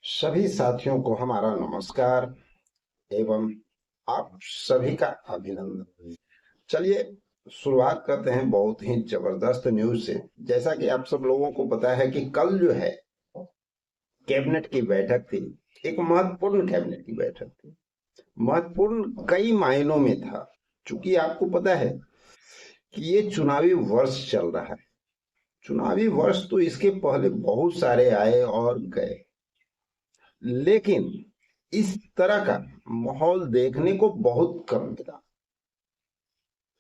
सभी साथियों को हमारा नमस्कार एवं आप सभी का अभिनंदन। चलिए शुरुआत करते हैं बहुत ही जबरदस्त न्यूज से। जैसा कि आप सब लोगों को पता है कि कल जो है कैबिनेट की बैठक थी। एक महत्वपूर्ण कैबिनेट की बैठक थी। महत्वपूर्ण कई मायनों में था। चूंकि आपको पता है कि ये चुनावी वर्ष चल रहा है। चुनावी वर्ष तो इसके पहले बहुत सारे आए और गए, लेकिन इस तरह का माहौल देखने को बहुत कम मिला।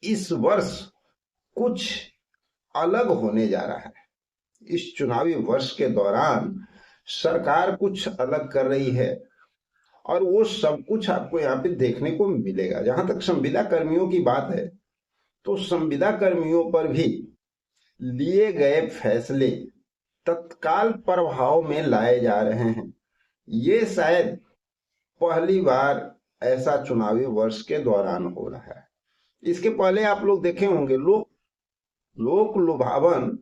इस वर्ष कुछ अलग होने जा रहा है। इस चुनावी वर्ष के दौरान सरकार कुछ अलग कर रही है और वो सब कुछ आपको यहाँ पे देखने को मिलेगा। जहां तक संविदा कर्मियों की बात है, तो संविदा कर्मियों पर भी लिए गए फैसले तत्काल प्रभाव में लाए जा रहे हैं। ये शायद पहली बार ऐसा चुनावी वर्ष के दौरान हो रहा है। इसके पहले आप लोग देखे होंगे, लोक लुभावन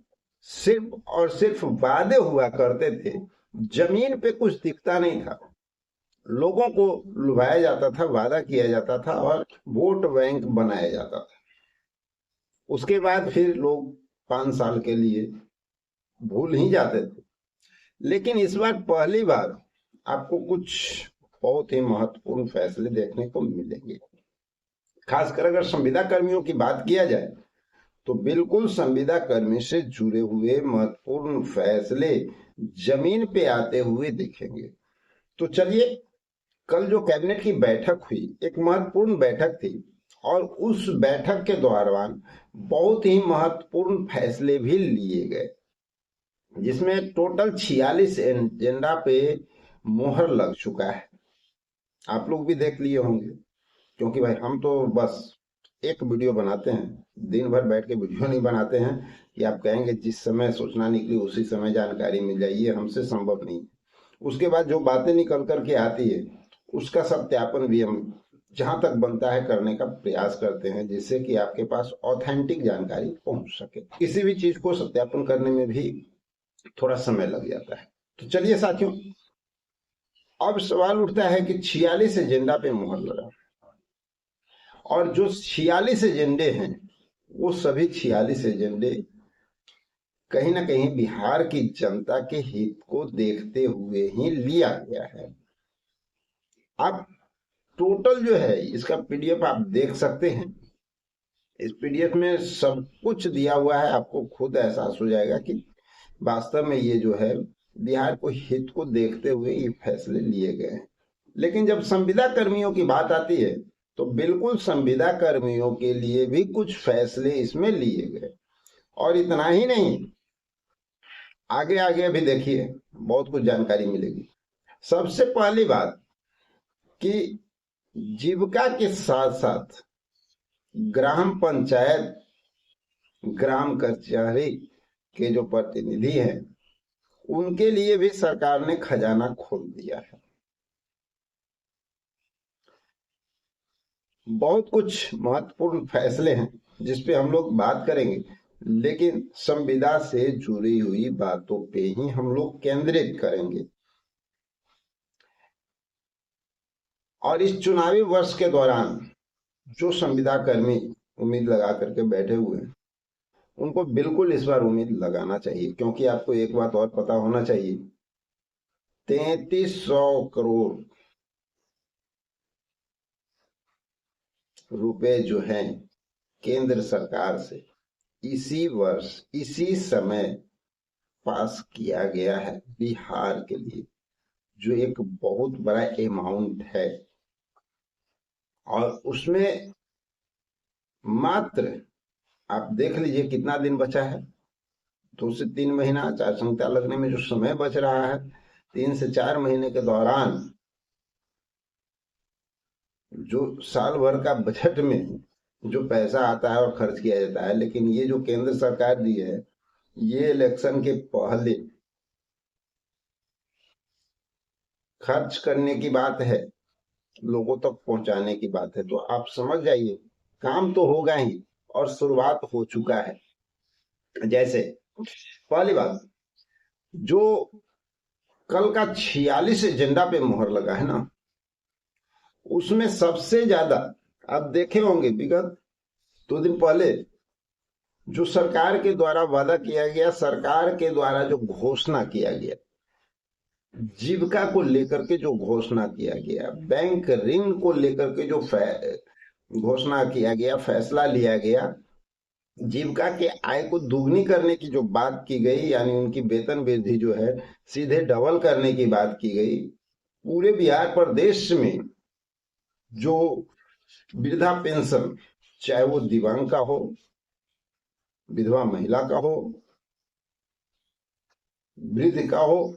सिर्फ और सिर्फ वादे हुआ करते थे। जमीन पे कुछ दिखता नहीं था। लोगों को लुभाया जाता था, वादा किया जाता था और वोट बैंक बनाया जाता था। उसके बाद फिर लोग 5 साल के लिए भूल ही जाते थे। लेकिन इस बार पहली बार आपको कुछ बहुत ही महत्वपूर्ण फैसले देखने को मिलेंगे। खासकर अगर संविदा कर्मियों की बात किया जाए, तो बिल्कुल संविदा कर्मी से जुड़े हुए महत्वपूर्ण फैसले जमीन पे आते हुए दिखेंगे। तो चलिए, कल जो कैबिनेट की बैठक हुई, एक महत्वपूर्ण बैठक थी और उस बैठक के दौरान बहुत ही महत्वपूर्ण फैसले भी लिए गए, जिसमें टोटल 46 एजेंडा पे मोहर लग चुका है। आप लोग भी देख लिए होंगे, क्योंकि भाई हम तो बस एक वीडियो बनाते हैं, दिन भर बैठ के वीडियो नहीं बनाते हैं कि आप कहेंगे जिस समय सूचना निकली उसी समय जानकारी मिल जाए। ये हमसे संभव नहीं है। उसके बाद जो बातें निकल कर के आती है, उसका सत्यापन भी हम जहां तक बनता है करने का प्रयास करते हैं, जिससे कि आपके पास ऑथेंटिक जानकारी पहुंच सके। किसी भी चीज को सत्यापन करने में भी थोड़ा समय लग जाता है। तो चलिए साथियों, अब सवाल उठता है कि 46 एजेंडा पे मुहर लगा, और जो 46 एजेंडे हैं, वो सभी 46 एजेंडे कहीं ना कहीं बिहार की जनता के हित को देखते हुए ही लिया गया है। आप टोटल जो है इसका पीडीएफ आप देख सकते हैं। इस पीडीएफ में सब कुछ दिया हुआ है। आपको खुद एहसास हो जाएगा कि वास्तव में ये जो है बिहार को हित को देखते हुए ये फैसले लिए गए हैं। लेकिन जब संविदा कर्मियों की बात आती है, तो बिल्कुल संविदा कर्मियों के लिए भी कुछ फैसले इसमें लिए गए। और इतना ही नहीं, आगे आगे अभी देखिए बहुत कुछ जानकारी मिलेगी। सबसे पहली बात कि जीविका के साथ साथ ग्राम पंचायत, ग्राम कचहरी के जो प्रतिनिधि हैं, उनके लिए भी सरकार ने खजाना खोल दिया है। बहुत कुछ महत्वपूर्ण फैसले हैं जिसपे हम लोग बात करेंगे, लेकिन संविदा से जुड़ी हुई बातों पे ही हम लोग केंद्रित करेंगे। और इस चुनावी वर्ष के दौरान जो संविदा कर्मी उम्मीद लगा करके बैठे हुए हैं, उनको बिल्कुल इस बार उम्मीद लगाना चाहिए, क्योंकि आपको एक बात और पता होना चाहिए, 3300 करोड़ रुपए जो हैं केंद्र सरकार से इसी वर्ष इसी समय पास किया गया है बिहार के लिए, जो एक बहुत बड़ा अमाउंट है। और उसमें मात्र आप देख लीजिए कितना दिन बचा है। 2 से 3 महीना आचार संहिता लगने में जो समय बच रहा है, 3 से 4 महीने के दौरान जो साल भर का बजट में जो पैसा आता है और खर्च किया जाता है, लेकिन ये जो केंद्र सरकार दी है, ये इलेक्शन के पहले खर्च करने की बात है, लोगों तक पहुंचाने की बात है। तो आप समझ जाइए काम तो होगा ही, और शुरुआत हो चुका है। जैसे पहली बात, जो कल का 46 एजेंडा पे मुहर लगा है ना, उसमें सबसे ज्यादा आप देखे होंगे विगत 2 दिन पहले जो सरकार के द्वारा वादा किया गया, सरकार के द्वारा जो घोषणा किया गया, जीविका को लेकर के जो घोषणा किया गया, बैंक ऋण को लेकर के जो घोषणा किया गया, फैसला लिया गया, जीविका के आय को दुगनी करने की जो बात की गई, यानी उनकी वेतन वृद्धि जो है सीधे डबल करने की बात की गई। पूरे बिहार प्रदेश में जो वृद्धा पेंशन, चाहे वो दिव्यांग का हो, विधवा महिला का हो, वृद्ध का हो,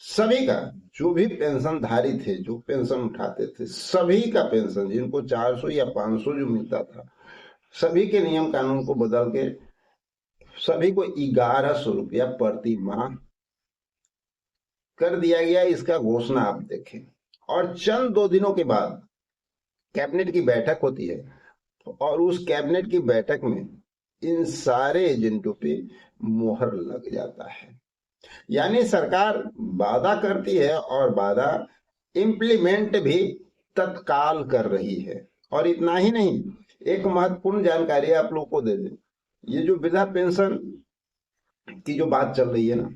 सभी का, जो भी पेंशन धारी थे, जो पेंशन उठाते थे, सभी का पेंशन, जिनको 400 या 500 जो मिलता था, सभी के नियम कानून को बदल के सभी को 1100 रुपया प्रति माह कर दिया गया। इसका घोषणा आप देखें, और चंद 2 दिनों के बाद कैबिनेट की बैठक होती है, और उस कैबिनेट की बैठक में इन सारे एजेंडों पे मोहर लग जाता है। यानी सरकार वादा करती है और वादा इम्प्लीमेंट भी तत्काल कर रही है। और इतना ही नहीं, एक महत्वपूर्ण जानकारी आप लोग को दे दें, ये जो वृद्धा पेंशन की जो बात चल रही है ना,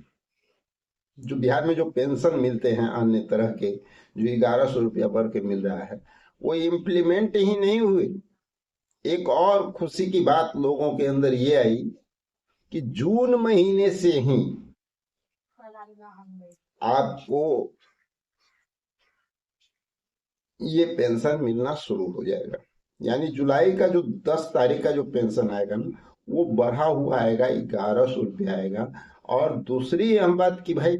जो बिहार में जो पेंशन मिलते हैं अन्य तरह के, जो 1100 रुपया भर के मिल रहा है, वो इम्प्लीमेंट ही नहीं हुए। एक और खुशी की बात लोगों के अंदर ये आई कि जून महीने से ही आपको ये पेंशन मिलना शुरू हो जाएगा। यानी जुलाई का जो 10 तारीख का जो पेंशन आएगा ना, वो बढ़ा हुआ आएगा, 1100 रुपया आएगा। और दूसरी अहम बात कि भाई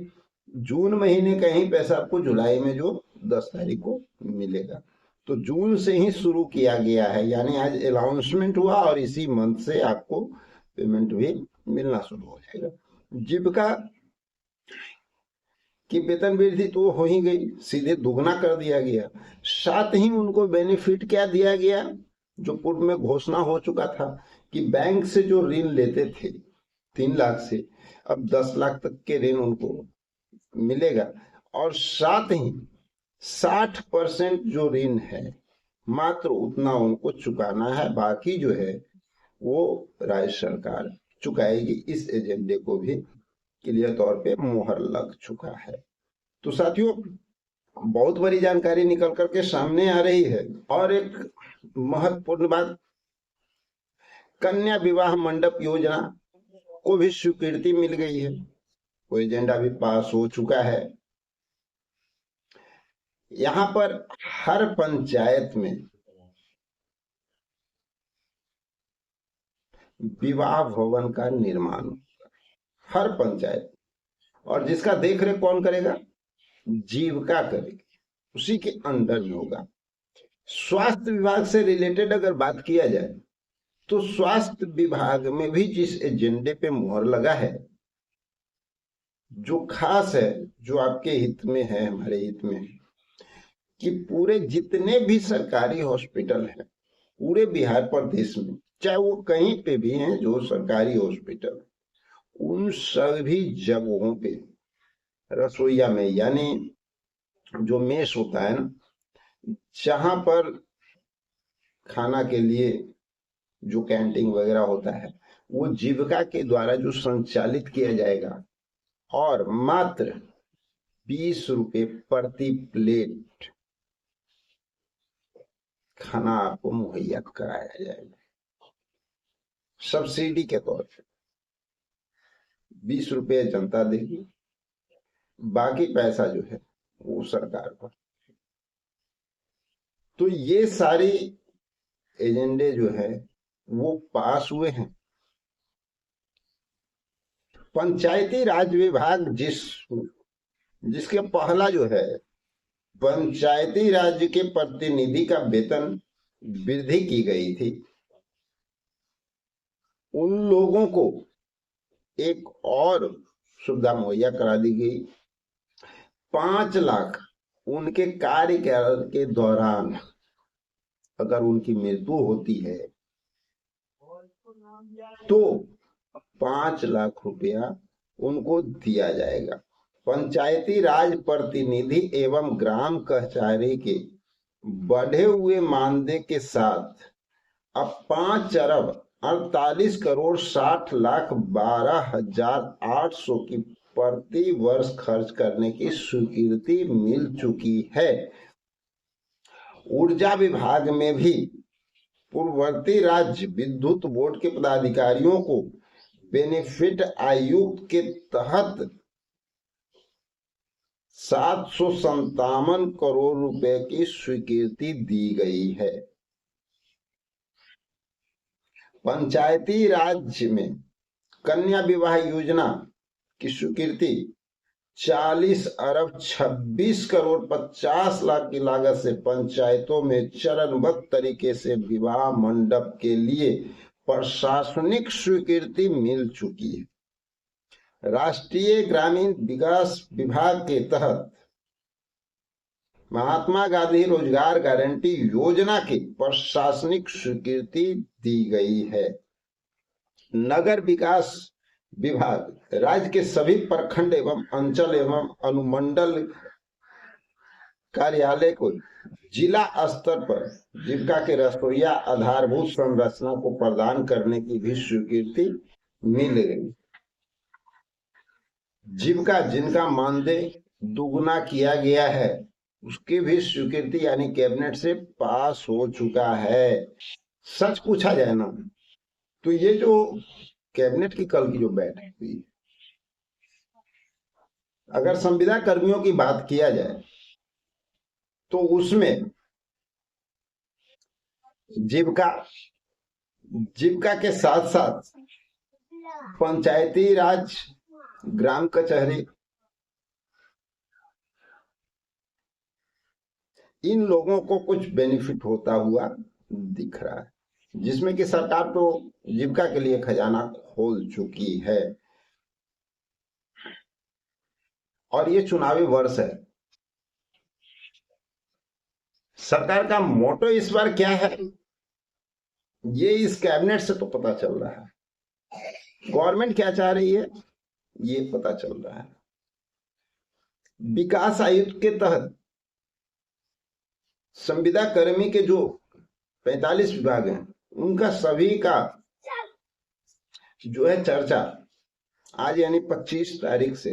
जून महीने का ही पैसा आपको जुलाई में जो 10 तारीख को मिलेगा, तो जून से ही शुरू किया गया है। यानी आज अनाउंसमेंट हुआ और इसी मंथ से आपको पेमेंट भी मिलना शुरू हो जाएगा। जीविका की वेतन वृद्धि तो हो ही गई, सीधे दुगना कर दिया गया। साथ ही उनको बेनिफिट क्या दिया गया, जो पूर्व में घोषणा हो चुका था कि बैंक से जो ऋण लेते थे 3 लाख से, अब 10 लाख तक के ऋण उनको मिलेगा। और साथ ही 60% जो ऋण है मात्र उतना उनको चुकाना है, बाकी जो है वो राज्य सरकार चुकाएगी। इस एजेंडे को भी क्लियर तौर पे मोहर लग चुका है। तो साथियों, बहुत बड़ी जानकारी निकल करके सामने आ रही है। और एक महत्वपूर्ण बात, कन्या विवाह मंडप योजना को भी स्वीकृति मिल गई है, वो एजेंडा भी पास हो चुका है। यहाँ पर हर पंचायत में विवाह भवन का निर्माण, हर पंचायत, और जिसका देखरेख कौन करेगा, जीविका करेगी, उसी के अंडर में होगा। स्वास्थ्य विभाग से रिलेटेड अगर बात किया जाए तो स्वास्थ्य विभाग में भी जिस एजेंडे पे मुहर लगा है, जो खास है, जो आपके हित में है, हमारे हित में है, कि पूरे जितने भी सरकारी हॉस्पिटल हैं पूरे बिहार प्रदेश में, चाहे वो कहीं पे भी हैं जो सरकारी हॉस्पिटल, उन सभी जगहों पे रसोईया में, यानी जो मेस होता है ना, जहां पर खाना के लिए जो कैंटीन वगैरह होता है, वो जीविका के द्वारा जो संचालित किया जाएगा, और मात्र 20 रुपए प्रति प्लेट खाना आपको मुहैया कराया जाएगा सब्सिडी के तौर पे। 20 रुपए जनता देगी, बाकी पैसा जो है वो सरकार पर। तो ये सारी एजेंडे जो है वो पास हुए हैं। पंचायती राज विभाग जिसके पहला जो है पंचायती राज के प्रतिनिधि का वेतन वृद्धि की गई थी, उन लोगों को एक और सुविधा मुहैया करा दी गई। 5 लाख उनके कार्यकाल के दौरान अगर उनकी मृत्यु होती है तो 5 लाख रुपया उनको दिया जाएगा। पंचायती राज प्रतिनिधि एवं ग्राम कचहरी के बढ़े हुए मानदेय के साथ अब 5 अरब 48 करोड़ 60 लाख 12,800 की प्रति वर्ष खर्च करने की स्वीकृति मिल चुकी है। ऊर्जा विभाग में भी पूर्ववर्ती राज्य विद्युत बोर्ड के पदाधिकारियों को बेनिफिट आयुक्त के तहत 757 करोड़ रुपए की स्वीकृति दी गई है। पंचायती राज में कन्या विवाह योजना की स्वीकृति 40 अरब 26 करोड़ 50 लाख की लागत से पंचायतों में चरणबद्ध तरीके से विवाह मंडप के लिए प्रशासनिक स्वीकृति मिल चुकी है। राष्ट्रीय ग्रामीण विकास विभाग के तहत महात्मा गांधी रोजगार गारंटी योजना की प्रशासनिक स्वीकृति दी गई है। नगर विकास विभाग राज्य के सभी प्रखंड एवं अंचल एवं अनुमंडल कार्यालय को जिला स्तर पर जीविका के रसोईया आधारभूत संरचना को प्रदान करने की भी स्वीकृति मिल गई। जीविका जिनका मानदेय दुगुना किया गया है उसकी भी स्वीकृति यानी कैबिनेट से पास हो चुका है। सच पूछा जाए ना तो ये जो कैबिनेट की कल की जो बैठक हुई, अगर संविदा कर्मियों की बात किया जाए तो उसमें जीविका के साथ साथ पंचायती राज ग्राम कचहरी इन लोगों को कुछ बेनिफिट होता हुआ दिख रहा है, जिसमें कि सरकार तो जीविका के लिए खजाना खोल चुकी है। और ये चुनावी वर्ष है। सरकार का मोटो इस बार क्या है ये इस कैबिनेट से तो पता चल रहा है। गवर्नमेंट क्या चाह रही है ये पता चल रहा है। विकास आयुक्त के तहत संविदा कर्मी के जो 45 विभाग हैं उनका सभी का जो है चर्चा आज यानी 25 तारीख से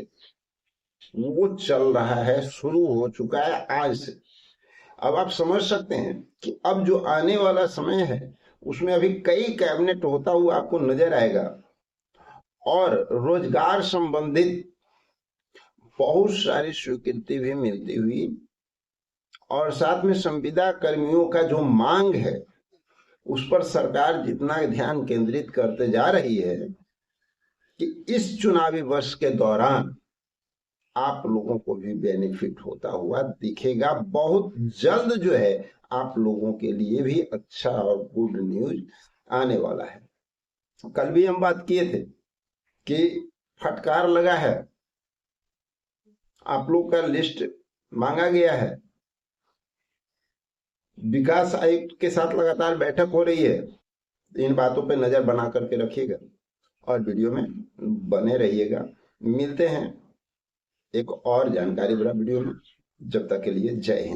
वो चल रहा है, शुरू हो चुका है आज से। अब आप समझ सकते हैं कि अब जो आने वाला समय है उसमें अभी कई कैबिनेट होता हुआ आपको नजर आएगा और रोजगार संबंधित बहुत सारी स्वीकृति भी मिलती हुई और साथ में संविदा कर्मियों का जो मांग है उस पर सरकार जितना ध्यान केंद्रित करते जा रही है कि इस चुनावी वर्ष के दौरान आप लोगों को भी बेनिफिट होता हुआ दिखेगा। बहुत जल्द जो है आप लोगों के लिए भी अच्छा और गुड न्यूज आने वाला है। कल भी हम बात किए थे कि फटकार लगा है, आप लोग का लिस्ट मांगा गया है, विकास आयुक्त के साथ लगातार बैठक हो रही है। इन बातों पे नजर बना करके रखिएगा और वीडियो में बने रहिएगा। मिलते हैं एक और जानकारी भरा वीडियो में, जब तक के लिए जय हिंद।